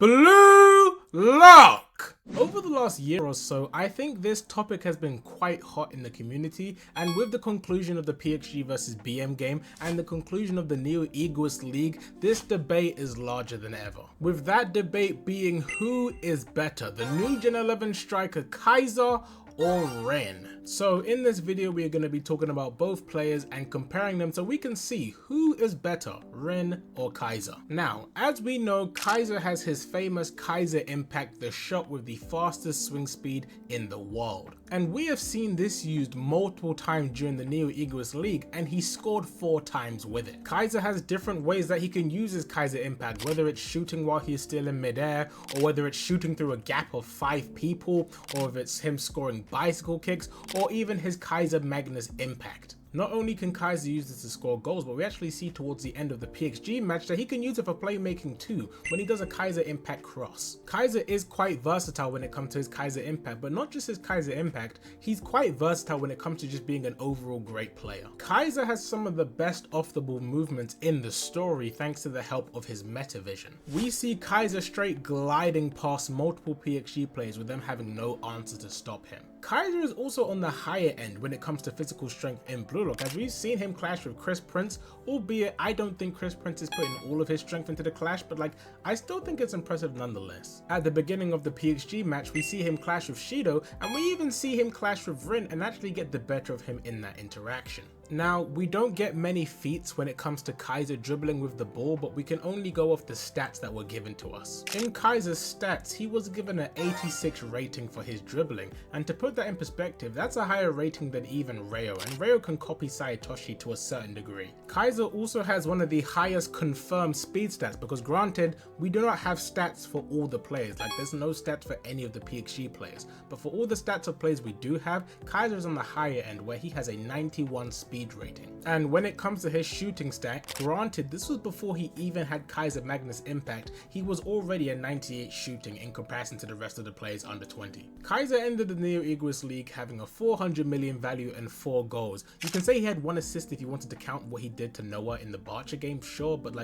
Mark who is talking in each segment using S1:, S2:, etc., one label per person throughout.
S1: Blue Lock! Over the last year or so, I think this topic has been quite hot in the community, and with the conclusion of the PXG vs BM game and the conclusion of the Neo Egoist League, this debate is larger than ever. With that debate being who is better, the new Gen 11 striker Kaiser or RIN. So in this video we are going to be talking about both players and comparing them so we can see who is better, RIN or Kaiser. Now, as we know, Kaiser has his famous Kaiser impact, the shot with the fastest swing speed in the world. And we have seen this used multiple times during the Neo Egoist League, and he scored 4 times with it. Kaiser has different ways that he can use his Kaiser impact, whether it's shooting while he is still in midair, or whether it's shooting through a gap of 5 people, or if it's him scoring bicycle kicks, or even his Kaiser Magnus impact. Not only can Kaiser use this to score goals, but we actually see towards the end of the PXG match that he can use it for playmaking too, when he does a Kaiser impact cross. Kaiser is quite versatile when it comes to his Kaiser impact, but not just his Kaiser impact, he's quite versatile when it comes to just being an overall great player. Kaiser has some of the best off the ball movements in the story thanks to the help of his meta vision. We see Kaiser straight gliding past multiple PXG players with them having no answer to stop him. Kaiser is also on the higher end when it comes to physical strength in BLUELOCK, as we've seen him clash with Chris Prince, albeit I don't think Chris Prince is putting all of his strength into the clash, but I still think it's impressive nonetheless. At the beginning of the PXG match, we see him clash with Shido, and we even see him clash with RIN and actually get the better of him in that interaction. Now, we don't get many feats when it comes to Kaiser dribbling with the ball, but we can only go off the stats that were given to us. In Kaiser's stats, he was given an 86 rating for his dribbling, and to put that in perspective, that's a higher rating than even Ryo, and Ryo can copy Sayatoshi to a certain degree. Kaiser also has one of the highest confirmed speed stats, because granted, we do not have stats for all the players, there's no stats for any of the PXG players, but for all the stats of players we do have, Kaiser is on the higher end where he has a 91 speed rating. And when it comes to his shooting stat, granted this was before he even had Kaiser Magnus impact, he was already a 98 shooting in comparison to the rest of the players under 20. Kaiser ended the Neo Egoist League having a 400 million value and 4 goals. You can say he had 1 assist if you wanted to count what he did to Noah in the Barcha game, sure, but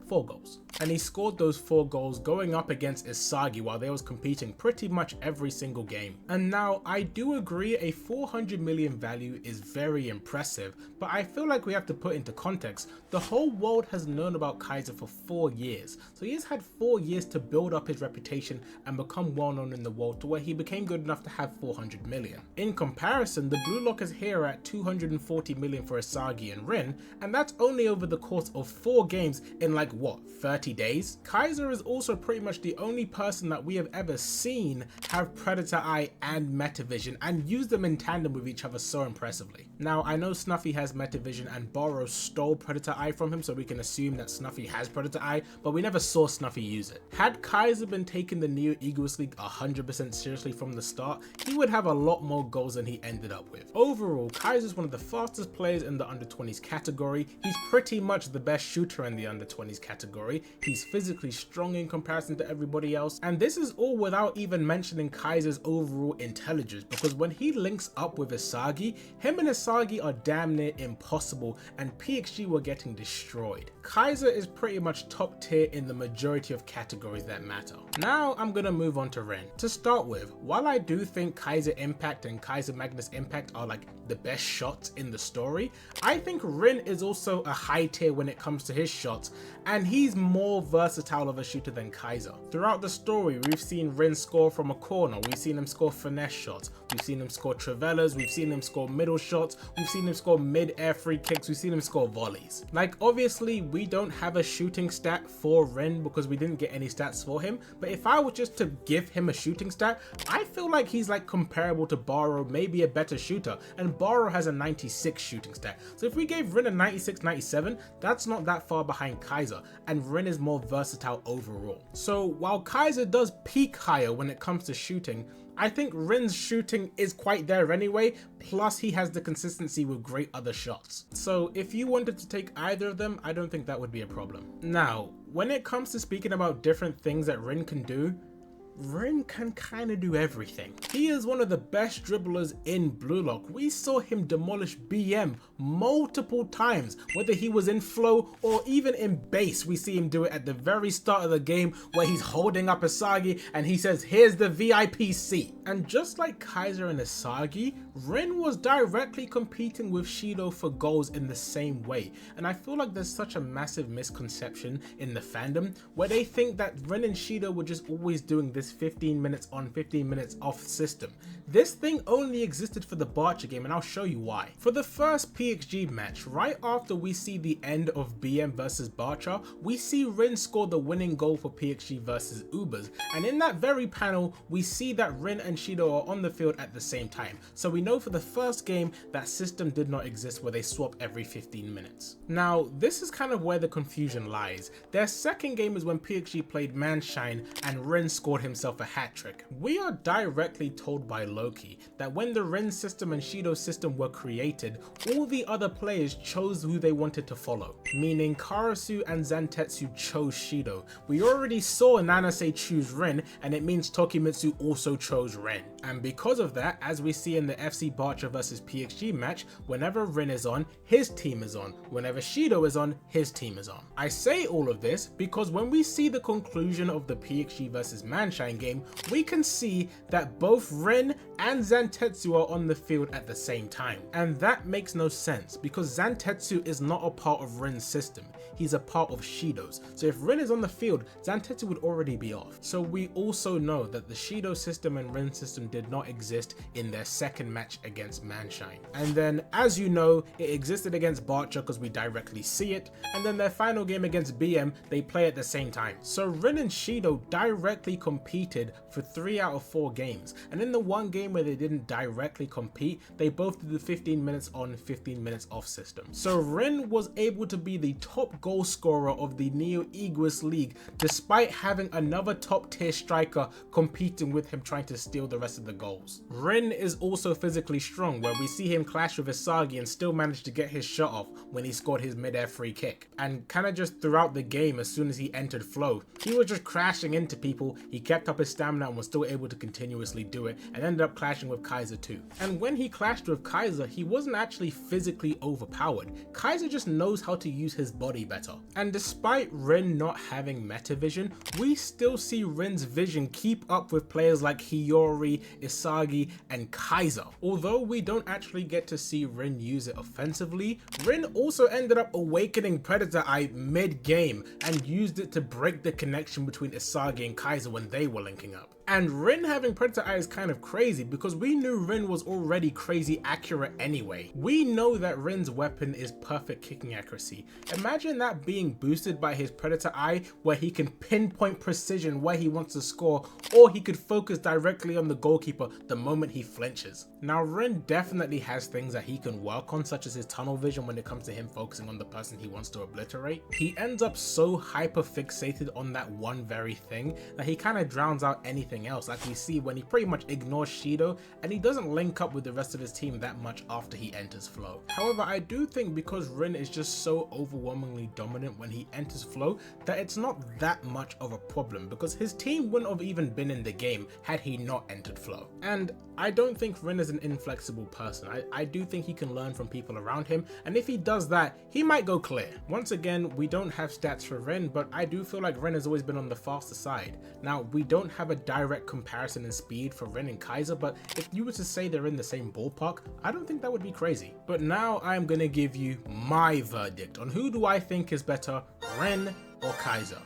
S1: 4 goals. And he scored those 4 goals going up against Isagi while they was competing pretty much every single game. And now, I do agree a 400 million value is very impressive, but I feel like we have to put into context, the whole world has known about Kaiser for 4 years. So he has had 4 years to build up his reputation and become well known in the world to where he became good enough to have 400 million. In comparison, the Blue Lock is here at 240 million for Isagi and RIN, and that's only over the course of 4 games in 30 days? Kaiser is also pretty much the only person that we have ever seen have Predator Eye and Metavision and use them in tandem with each other so impressively. Now, I know Snuffy has Metavision and Burū stole Predator Eye from him, so we can assume that Snuffy has Predator Eye, but we never saw Snuffy use it. Had Kaiser been taking the Neo Egoist League 100% seriously from the start, he would have a lot more goals than he ended up with. Overall, Kaiser is one of the fastest players in the under 20s category. He's pretty much the best shooter in the under 20s category. He's physically strong in comparison to everybody else, and this is all without even mentioning Kaiser's overall intelligence, because when he links up with Isagi, him and Isagi are damn near impossible, and PXG were getting destroyed. Kaiser is pretty much top tier in the majority of categories that matter. Now I'm gonna move on to RIN. To start with, while I do think Kaiser Impact and Kaiser Magnus Impact are the best shots in the story, I think RIN is also a high tier when it comes to his shots, and he's more versatile of a shooter than Kaiser. Throughout the story, we've seen RIN score from a corner, we've seen him score finesse shots, we've seen him score travellas, we've seen him score middle shots, we've seen him score mid-air free kicks, we've seen him score volleys. Obviously, we don't have a shooting stat for RIN because we didn't get any stats for him, but if I were just to give him a shooting stat, I feel like he's comparable to Burū, maybe a better shooter, and Burū has a 96 shooting stat. So if we gave RIN a 96, 97, that's not that far behind Kaiser, and RIN is more versatile overall. So while Kaiser does peak higher when it comes to shooting, I think RIN's shooting is quite there anyway, plus he has the consistency with great other shots. So if you wanted to take either of them, I don't think that would be a problem. Now, when it comes to speaking about different things that RIN can do, Rin can kinda do everything. He is one of the best dribblers in Blue Lock. We saw him demolish BM multiple times, whether he was in flow or even in base. We see him do it at the very start of the game where he's holding up Isagi and he says, here's the VIP seat. And just like Kaiser and Isagi, Rin was directly competing with Shido for goals in the same way. And I feel like there's such a massive misconception in the fandom where they think that Rin and Shido were just always doing this 15 minutes on 15 minutes off system. This thing only existed for the Barcha game, and I'll show you why. For the first PXG match, right after we see the end of BM versus Barcha, we see Rin score the winning goal for PXG versus Ubers, and in that very panel we see that Rin and Shido are on the field at the same time. So we know for the first game that system did not exist where they swap every 15 minutes. Now this is kind of where the confusion lies. Their second game is when PXG played Manshine and Rin scored himself a hat trick. We are directly told by Loki that when the Rin system and Shido system were created, all the other players chose who they wanted to follow, meaning Karasu and Zantetsu chose Shido. We already saw Nanase choose Rin, and it means Tokimitsu also chose Rin. And because of that, as we see in the FC Barcha versus PXG match, whenever Rin is on, his team is on. Whenever Shido is on, his team is on. I say all of this because when we see the conclusion of the PXG versus Manshine game, we can see that both Rin and Zantetsu are on the field at the same time. And that makes no sense because Zantetsu is not a part of Rin's system. He's a part of Shido's. So if Rin is on the field, Zantetsu would already be off. So we also know that the Shido system and Rin system did not exist in their second match against Manshine. And then, as you know, it existed against Barcha because we directly see it. And then their final game against BM, they play at the same time. So Rin and Shido directly competed for 3 out of 4 games. And in the one game where they didn't directly compete, they both did the 15 minutes on, 15 minutes off system. So Rin was able to be the top goal scorer of the Neo Egoist League despite having another top tier striker competing with him trying to steal the rest of the goals. Rin is also physically strong, where we see him clash with Isagi and still manage to get his shot off when he scored his mid-air free kick. And kind of just throughout the game, as soon as he entered flow, he was just crashing into people. He kept up his stamina and was still able to continuously do it, and ended up clashing with Kaiser too. And when he clashed with Kaiser, he wasn't actually physically overpowered. Kaiser just knows how to use his body better. And despite Rin not having meta vision, we still see Rin's vision keep up with players like Hiyori, Isagi, and Kaiser. Although we don't actually get to see Rin use it offensively, Rin also ended up awakening Predator Eye mid-game and used it to break the connection between Isagi and Kaiser when they were linking up. And Rin having Predator Eye is kind of crazy because we knew Rin was already crazy accurate anyway. We know that Rin's weapon is perfect kicking accuracy. Imagine that being boosted by his Predator Eye, where he can pinpoint precision where he wants to score, or he could focus directly on the goalkeeper the moment he flinches. Now Rin definitely has things that he can work on, such as his tunnel vision when it comes to him focusing on the person he wants to obliterate. He ends up so hyper fixated on that one very thing that he kind of drowns out anything else, like we see when he pretty much ignores Shido and he doesn't link up with the rest of his team that much after he enters flow. However, I do think because Rin is just so overwhelmingly dominant when he enters flow that it's not that much of a problem, because his team wouldn't have even been in the game had he not entered flow. And I don't think Rin is an inflexible person. I do think he can learn from people around him, and if he does that, he might go clear. Once again, we don't have stats for Rin, but I do feel like Rin has always been on the faster side. Now, we don't have a direct comparison in speed for Rin and Kaiser, but if you were to say they're in the same ballpark, I don't think that would be crazy. But now I'm gonna give you my verdict on who do I think is better, Rin or Kaiser.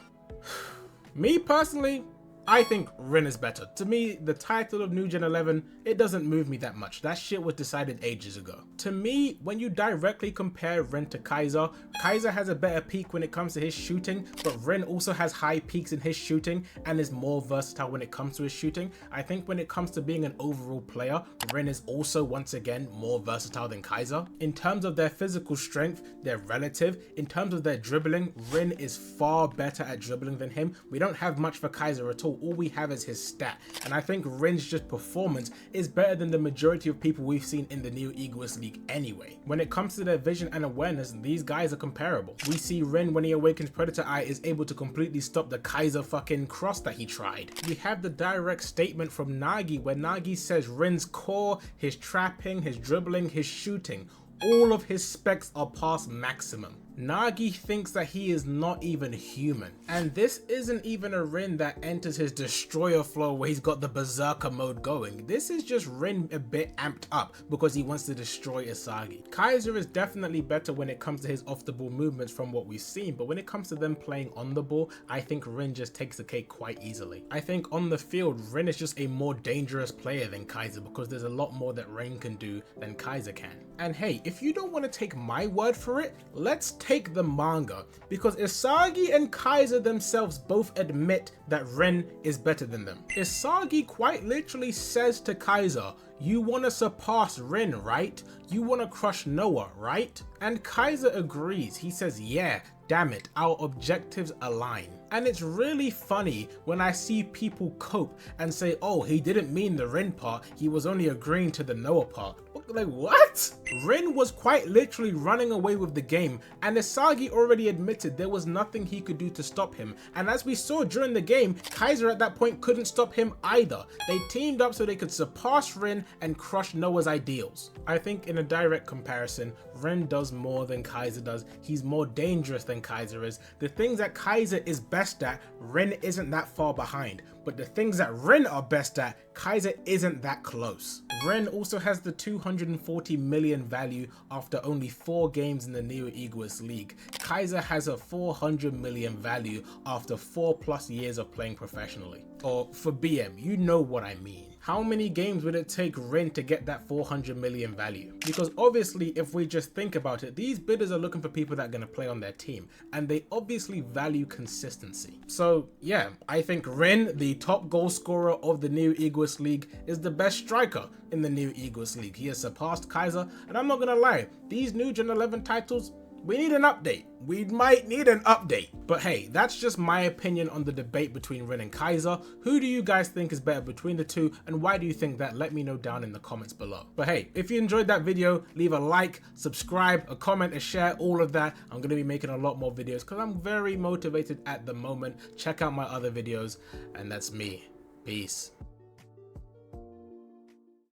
S1: Me personally, I think Rin is better. To me, the title of New Gen 11, it doesn't move me that much. That shit was decided ages ago. To me, when you directly compare Rin to Kaiser, Kaiser has a better peak when it comes to his shooting, but Rin also has high peaks in his shooting and is more versatile when it comes to his shooting. I think when it comes to being an overall player, Rin is also once again more versatile than Kaiser. In terms of their physical strength, they're relative. In terms of their dribbling, Rin is far better at dribbling than him. We don't have much for Kaiser at all. so all we have is his stat. And I think RIN's just performance is better than the majority of people we've seen in the New Egoist League anyway. When it comes to their vision and awareness, these guys are comparable. We see RIN, when he awakens Predator Eye, is able to completely stop the Kaiser fucking cross that he tried. We have the direct statement from Nagi where Nagi says RIN's core, his trapping, his dribbling, his shooting, all of his specs are past maximum. Nagi thinks that he is not even human. And this isn't even a RIN that enters his destroyer flow where he's got the berserker mode going. This is just RIN a bit amped up because he wants to destroy Isagi. Kaiser is definitely better when it comes to his off the ball movements from what we've seen, but when it comes to them playing on the ball, I think RIN just takes the cake quite easily. I think on the field, RIN is just a more dangerous player than Kaiser because there's a lot more that RIN can do than Kaiser can. And hey, if you don't want to take my word for it, let's take the manga, because Isagi and Kaiser themselves both admit that RIN is better than them. Isagi quite literally says to Kaiser, "You want to surpass RIN, right? You want to crush Noah, right?" And Kaiser agrees. He says, "Yeah, damn it, our objectives align." And it's really funny when I see people cope and say, "Oh, he didn't mean the RIN part, he was only agreeing to the Noah part." Like, what? RIN was quite literally running away with the game, and Isagi already admitted there was nothing he could do to stop him. And as we saw during the game, Kaiser at that point couldn't stop him either. They teamed up so they could surpass RIN and crush Noah's ideals. I think in a direct comparison, RIN does more than Kaiser does. He's more dangerous than Kaiser is. The things that Kaiser is best at, RIN isn't that far behind. But the things that RIN are best at, Kaiser isn't that close. RIN also has the 240 million value after only 4 games in the Neo Egoist League. Kaiser has a 400 million value after 4+ years of playing professionally. Or for BM, you know what I mean. How many games would it take RIN to get that 400 million value? Because obviously, if we just think about it, these bidders are looking for people that are going to play on their team, and they obviously value consistency. So yeah, I think RIN, the top goal scorer of the New Egoist League, is the best striker in the New Egoist League. He has surpassed Kaiser, and I'm not going to lie, these new Gen 11 titles, we need an update. We might need an update. But hey, that's just my opinion on the debate between RIN and Kaiser. Who do you guys think is better between the two, and why do you think that? Let me know down in the comments below. But hey, if you enjoyed that video, leave a like, subscribe, a comment, a share, all of that. I'm going to be making a lot more videos because I'm very motivated at the moment. Check out my other videos, and that's me. Peace.